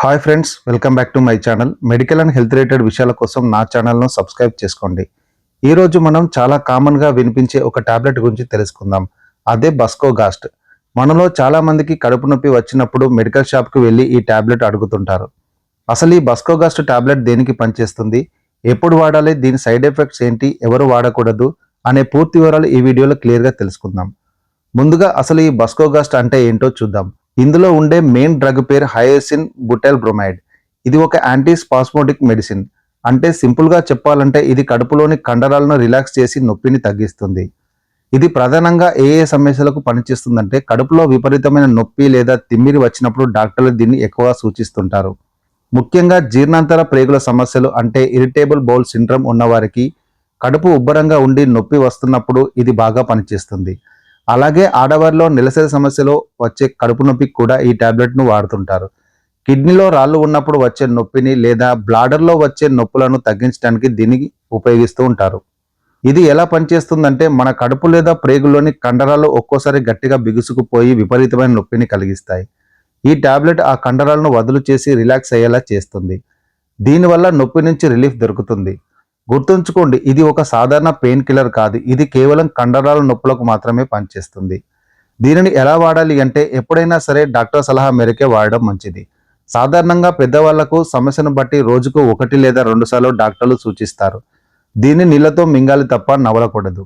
Hi friends, welcome back to my channel. Medical and health related విషయాల కోసం నా ఛానల్ను సబ్స్క్రైబ్ చేసుకోండి. ఈరోజు మనం చాలా కామన్గా వినిపించే ఒక టాబ్లెట్ గురించి తెలుసుకుందాం. అదే బస్కోగాస్ట్. మనలో చాలామందికి కడుపు నొప్పి వచ్చినప్పుడు మెడికల్ షాప్కి వెళ్ళి ఈ టాబ్లెట్ అడుగుతుంటారు. అసలు ఈ బస్కోగాస్ట్ టాబ్లెట్ దేనికి పనిచేస్తుంది, ఎప్పుడు వాడాలి, దీని సైడ్ ఎఫెక్ట్స్ ఏంటి, ఎవరు వాడకూడదు అనే పూర్తి వివరాలు ఈ వీడియోలో క్లియర్గా తెలుసుకుందాం. ముందుగా అసలు ఈ బస్కోగాస్ట్ అంటే ఏంటో చూద్దాం. ఇందులో ఉండే మెయిన్ డ్రగ్ పేరు హైసిన్ బుటైల్ బ్రోమైడ్. ఇది ఒక యాంటీ స్పాస్మోటిక్ మెడిసిన్. అంటే సింపుల్గా చెప్పాలంటే ఇది కడుపులోని కండరాలను రిలాక్స్ చేసి నొప్పిని తగ్గిస్తుంది. ఇది ప్రధానంగా ఏ సమస్యలకు పనిచేస్తుందంటే కడుపులో విపరీతమైన నొప్పి లేదా తిమ్మిరి వచ్చినప్పుడు డాక్టర్లు దీన్ని ఎక్కువగా సూచిస్తుంటారు. ముఖ్యంగా జీర్ణాంతర ప్రేగుల సమస్యలు అంటే ఇరిటేబుల్ బౌల్ సిండ్రోమ్ ఉన్నవారికి, కడుపు ఉబ్బరంగా ఉండి నొప్పి వస్తున్నప్పుడు ఇది బాగా పనిచేస్తుంది. అలాగే ఆడవారిలో నెలసరి సమస్యలో వచ్చే కడుపు నొప్పికి కూడా ఈ టాబ్లెట్ను వాడుతుంటారు. కిడ్నీలో రాళ్ళు ఉన్నప్పుడు వచ్చే నొప్పిని లేదా బ్లాడర్లో వచ్చే నొప్పులను తగ్గించడానికి దీన్ని ఉపయోగిస్తూ ఉంటారు. ఇది ఎలా పనిచేస్తుందంటే మన కడుపు లేదా ప్రేగుల్లోని కండరాలు ఒక్కోసారి గట్టిగా బిగుసుకుపోయి విపరీతమైన నొప్పిని కలిగిస్తాయి. ఈ టాబ్లెట్ ఆ కండరాలను వదులు చేసి రిలాక్స్ అయ్యేలా చేస్తుంది. దీనివల్ల నొప్పి నుంచి రిలీఫ్ దొరుకుతుంది. గుర్తుంచుకోండి, ఇది ఒక సాధారణ పెయిన్ కిల్లర్ కాదు. ఇది కేవలం కండరాల నొప్పులకు మాత్రమే పనిచేస్తుంది. దీనిని ఎలా వాడాలి అంటే ఎప్పుడైనా సరే డాక్టర్ సలహా మేరకే వాడడం మంచిది. సాధారణంగా పెద్దవాళ్లకు సమస్యను బట్టి రోజుకు 1 లేదా 2 సార్లు డాక్టర్లు సూచిస్తారు. దీన్ని నీళ్లతో మింగాలి తప్ప నవలకూడదు.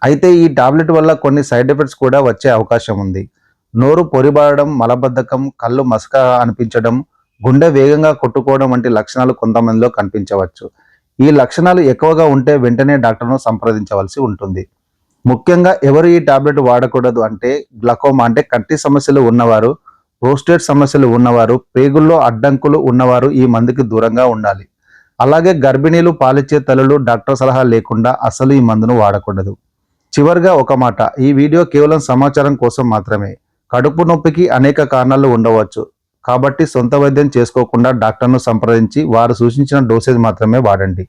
అయితే ఈ టాబ్లెట్ వల్ల కొన్ని సైడ్ ఎఫెక్ట్స్ కూడా వచ్చే అవకాశం ఉంది. నోరు పొరిబారడం, మలబద్ధకం, కళ్ళు మసక అనిపించడం, గుండె వేగంగా కొట్టుకోవడం వంటి లక్షణాలు కొంతమందిలో కనిపించవచ్చు. ఈ లక్షణాలు ఎక్కువగా ఉంటే వెంటనే డాక్టర్ను సంప్రదించవలసి ఉంటుంది. ముఖ్యంగా ఎవరు ఈ టాబ్లెట్ వాడకూడదు అంటే గ్లకోమా అంటే కంటి సమస్యలు ఉన్నవారు, ప్రోస్టేట్ సమస్యలు ఉన్నవారు, పేగుల్లో అడ్డంకులు ఉన్నవారు ఈ మందుకి దూరంగా ఉండాలి. అలాగే గర్భిణీలు, పాలిచ్చే తల్లులు డాక్టర్ సలహా లేకుండా అసలు ఈ మందును వాడకూడదు. చివరిగా ఒక మాట, ఈ వీడియో కేవలం సమాచారం కోసం మాత్రమే. కడుపు నొప్పికి అనేక కారణాలు ఉండవచ్చు. కాబట్టి సొంత వైద్యం చేసుకోకుండా డాక్టర్ను సంప్రదించి వారు సూచించిన డోసేజ్ మాత్రమే వాడండి.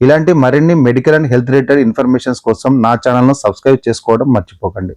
ఇలాంటి మరిన్ని medical and health related informations కోసం నా ఛానల్ను సబ్స్క్రైబ్ చేసుకోవడం మర్చిపోకండి.